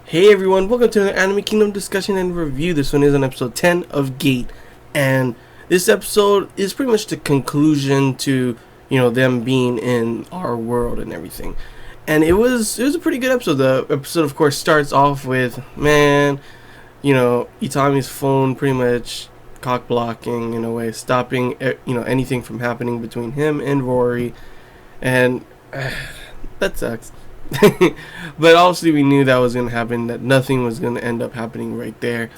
Hey everyone, welcome to another Anime Kingdom discussion and review. This one is on episode 10 of Gate, and this episode is pretty much the conclusion to, them being in our world and everything. And it was a pretty good episode. The episode, of course, starts off with, Itami's phone pretty much cock blocking in a way, stopping, anything from happening between him and Rory, and that sucks. But obviously we knew that was going to happen, that nothing was going to end up happening right there.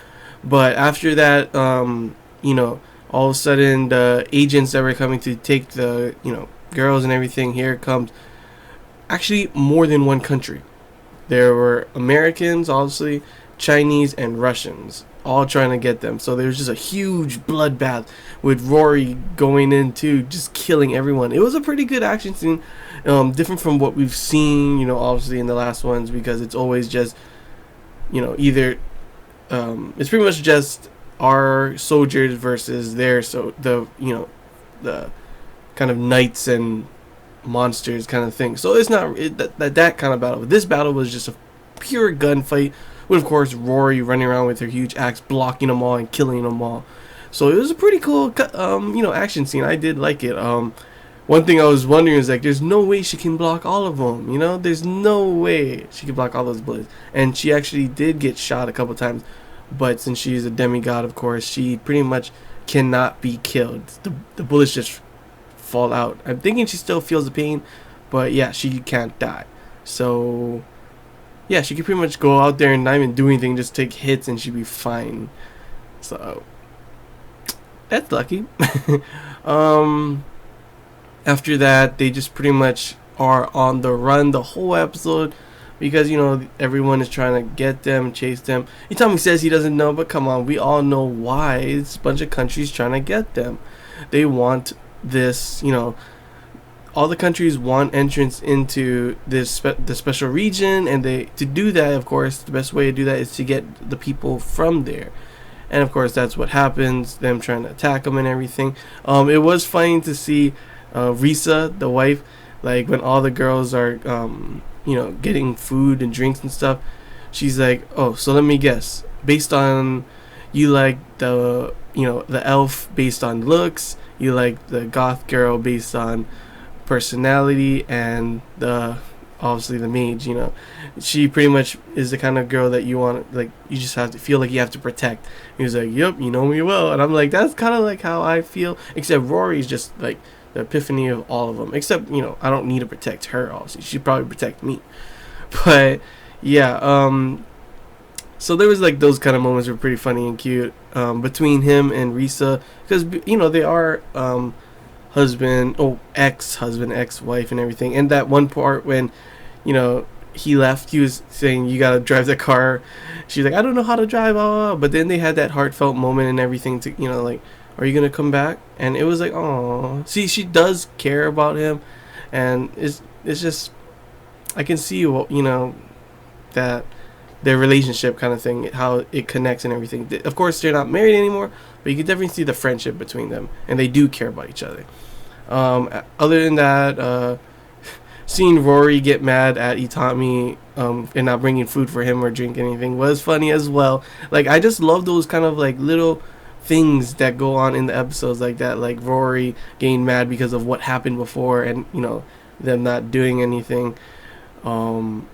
But after that, all of a sudden the agents that were coming to take the, girls and everything, here comes actually more than one country. There were Americans, obviously, Chinese, and Russians, all trying to get them. So there was just a huge bloodbath with Rory going into just killing everyone. It was a pretty good action scene. Different from what we've seen, obviously in the last ones, because it's always just, either it's pretty much just our soldiers versus their the kind of knights and monsters kind of thing. So it's not that kind of battle. This battle was just a pure gunfight with, of course, Rory running around with her huge axe, blocking them all and killing them all. So it was a pretty cool action scene. I did like it. One thing I was wondering is, like, there's no way she can block all of them, There's no way she can block all those bullets. And she actually did get shot a couple times, but since she's a demigod, of course, she pretty much cannot be killed. The bullets just fall out. I'm thinking she still feels the pain, but yeah, she can't die. So yeah, she can pretty much go out there and not even do anything, just take hits and she'd be fine. So that's lucky. After that, they just pretty much are on the run the whole episode because, everyone is trying to get them, chase them. Itami says he doesn't know, but come on, we all know why. It's a bunch of countries trying to get them. They want this, all the countries want entrance into this the special region, and to do that, of course, the best way to do that is to get the people from there. And of course, that's what happens, them trying to attack them and everything. It was funny to see Risa, the wife, like when all the girls are getting food and drinks and stuff, she's like, oh, so let me guess, based on you like the elf based on looks, you like the goth girl based on personality, and obviously the mage, she pretty much is the kind of girl that you want, like, you just have to feel like you have to protect. He was like, yep, you know me well. And I'm like, that's kind of like how I feel, except Rory's just like the epiphany of all of them, except I don't need to protect her. Obviously she'd probably protect me, but yeah, so there was like those kind of moments were pretty funny and cute between him and Risa, because they are ex-husband, ex-wife and everything. And that one part when he left, he was saying, you gotta drive the car. She's like, I don't know how to drive, but then they had that heartfelt moment and everything to like, are you gonna come back? And it was like, oh, see, she does care about him, and it's just, I can see that their relationship kind of thing, how it connects and everything. Of course, they're not married anymore, but you can definitely see the friendship between them, and they do care about each other. Other than that, seeing Rory get mad at Itami and not bringing food for him or drink anything was funny as well. Like, I just love those kind of like little things that go on in the episodes like that, like Rory getting mad because of what happened before, and them not doing anything. And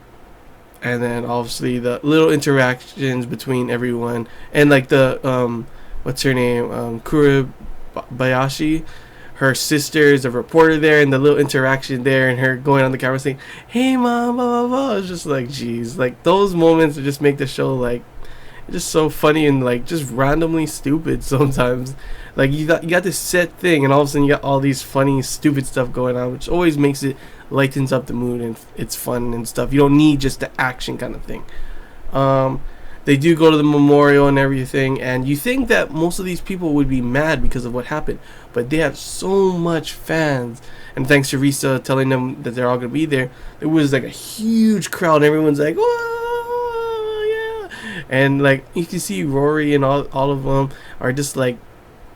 then obviously the little interactions between everyone, and like the what's her name, Kuribayashi, her sister is a reporter there, and the little interaction there, and her going on the camera saying, hey mom, blah blah blah. It's just like, geez, like those moments that just make the show like just so funny and like just randomly stupid sometimes. Like you got this set thing, and all of a sudden you got all these funny stupid stuff going on, which always makes it, lightens up the mood, and it's fun and stuff. You don't need just the action kind of thing. They do go to the memorial and everything, and you think that most of these people would be mad because of what happened, but they have so much fans, and thanks to Risa telling them that they're all gonna be there, it was like a huge crowd, and everyone's like, whoa, yeah. And like you can see Rory and all of them are just like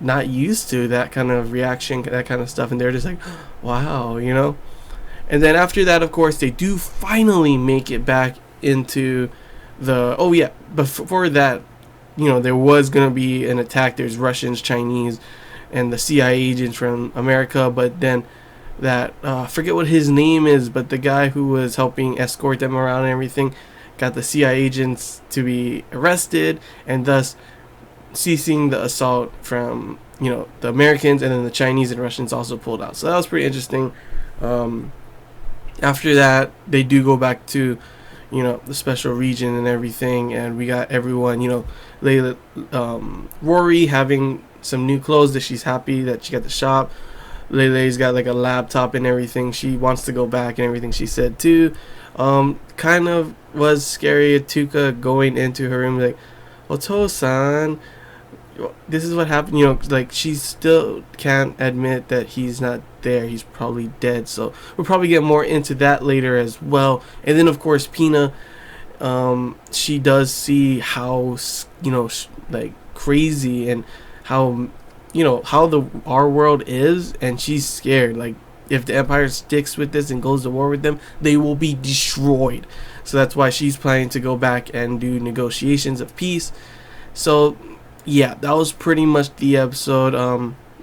not used to that kind of reaction, that kind of stuff, and they're just like, wow, And then after that, of course, they do finally make it back into oh yeah, before that, there was gonna be an attack. There's Russians, Chinese, and the CIA agents from America, but then that I forget what his name is, but the guy who was helping escort them around and everything got the CIA agents to be arrested, and thus ceasing the assault from the Americans, and then the Chinese and Russians also pulled out. So that was pretty interesting. After that, they do go back to the special region and everything, and we got everyone, Layla, Rory having some new clothes that she's happy that she got the shop. Lele's got like a laptop and everything. She wants to go back and everything, she said too. Kind of was scary, Tuka going into her room like, Oto-san, this is what happened, like she still can't admit that he's not there. He's probably dead. So we'll probably get more into that later as well. And then of course Pina, she does see how like crazy and how how our world is, and she's scared. Like if the Empire sticks with this and goes to war with them, they will be destroyed. So that's why she's planning to go back and do negotiations of peace. So yeah, that was pretty much the episode.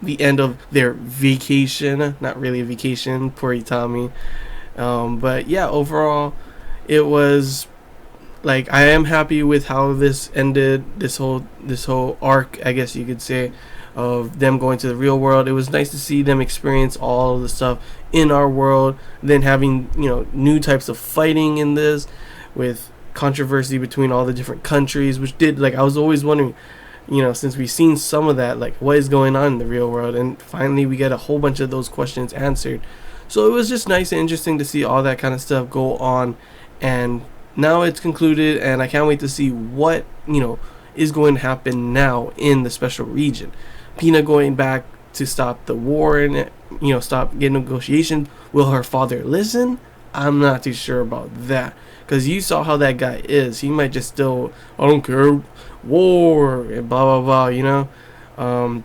The end of their vacation. Not really a vacation, poor Itami. But yeah, overall, it was like, I am happy with how this ended. This whole arc, I guess you could say, of them going to the real world. It was nice to see them experience all of the stuff in our world, then having new types of fighting in this, with controversy between all the different countries, which did, like, I was always wondering, since we've seen some of that, like what is going on in the real world, and finally we get a whole bunch of those questions answered. So it was just nice and interesting to see all that kind of stuff go on, and now it's concluded, and I can't wait to see what is going to happen now in the special region. Pina going back to stop the war and stop getting negotiations. Will her father listen? I'm not too sure about that, because you saw how that guy is. He might just still, I don't care, war and blah blah blah.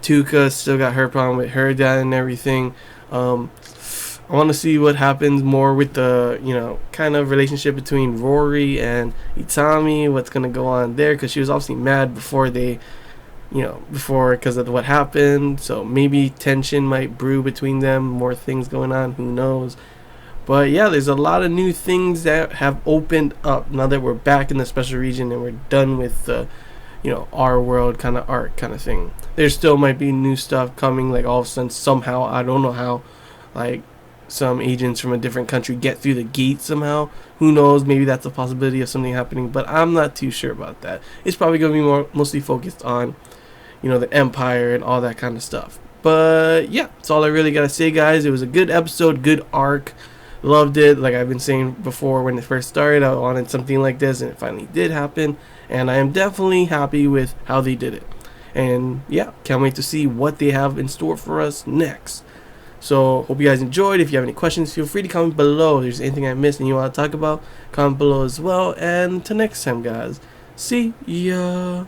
Tuka still got her problem with her dad and everything. I want to see what happens more with the kind of relationship between Rory and Itami. What's gonna go on there, because she was obviously mad before they because of what happened. So maybe tension might brew between them, more things going on, who knows. But yeah, there's a lot of new things that have opened up now that we're back in the special region and we're done with the our world kind of arc kind of thing. There still might be new stuff coming, like all of a sudden somehow, I don't know how, like some agents from a different country get through the gate somehow. Who knows, maybe that's a possibility of something happening, but I'm not too sure about that. It's probably going to be mostly focused on the Empire and all that kind of stuff. But yeah, that's all I really gotta say, guys. It was a good episode, good arc. Loved it. Like I've been saying before, when it first started, I wanted something like this, and it finally did happen, and I am definitely happy with how they did it. And yeah, can't wait to see what they have in store for us next. So hope you guys enjoyed. If you have any questions, feel free to comment below. If there's anything I missed and you want to talk about, comment below as well. And until next time, guys, see ya.